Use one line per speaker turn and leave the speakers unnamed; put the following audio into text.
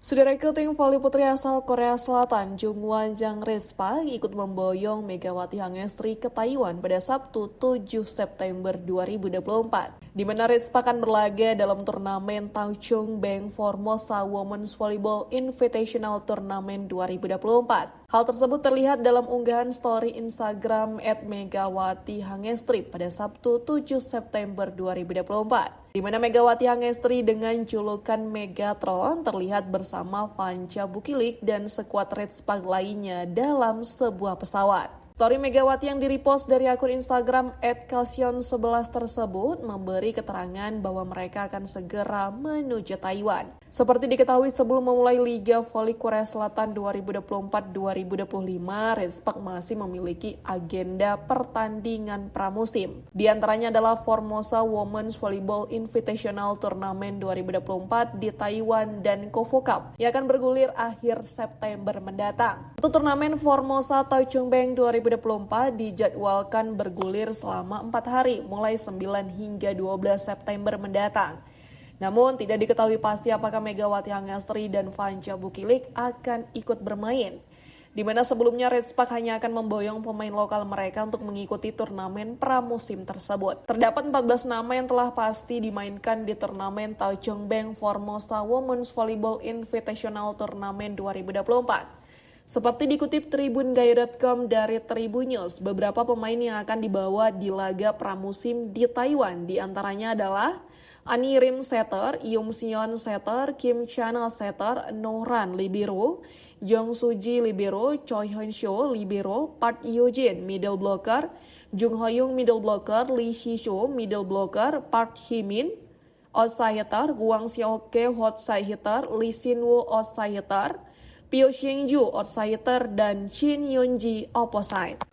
Saudara tim voli putri asal Korea Selatan, Jungwon Jang Ritpa ikut memboyong Megawati Hangestri ke Taiwan pada Sabtu 7 September 2024. Di mana Ritpa akan berlaga dalam turnamen Taichung Bank Formosa Women's Volleyball Invitational Tournament 2024. Hal tersebut terlihat dalam unggahan story Instagram @Megawati Hangestri pada Sabtu 7 September 2024. Di mana Megawati Hangestri dengan julukan Megatron terlihat bersama Panca Bukilik dan skuad Ritpa lainnya dalam sebuah pesawat. Story Megawati yang direpost dari akun Instagram @kalsion11 tersebut memberi keterangan bahwa mereka akan segera menuju Taiwan. Seperti diketahui sebelum memulai Liga Voli Korea Selatan 2024-2025, Ritpa masih memiliki agenda pertandingan pramusim. Di antaranya adalah Formosa Women's Volleyball Invitational Tournament 2024 di Taiwan dan Kofu Cup yang akan bergulir akhir September mendatang. Untuk turnamen Formosa Taichung Bank 2024 dijadwalkan bergulir selama 4 hari, mulai 9 hingga 12 September mendatang. Namun tidak diketahui pasti apakah Megawati Hangestri dan Panca Bukilik akan ikut bermain. Di mana sebelumnya Ritpa hanya akan memboyong pemain lokal mereka untuk mengikuti turnamen pramusim tersebut. Terdapat 14 nama yang telah pasti dimainkan di turnamen Taichung Bank Formosa Women's Volleyball Invitational Tournament 2024. Seperti dikutip tribungaya.com dari Tribun News, beberapa pemain yang akan dibawa di laga pramusim di Taiwan diantaranya adalah Ani Rim setter, Yum Sion setter, Kim Chanel setter, Nohran libero, Jong Suji libero, Choi Hyun Soo libero, Park Yoo Jin middle blocker, Jung Hoyung middle blocker, Lee Shi-soo middle blocker, Park Hee-min outside hitter, Wang Xiaoke outside hitter, Lee Sin-woo outside hitter, Pyo Shing-ju outside hitter, dan Shin Yeon-ji opposite.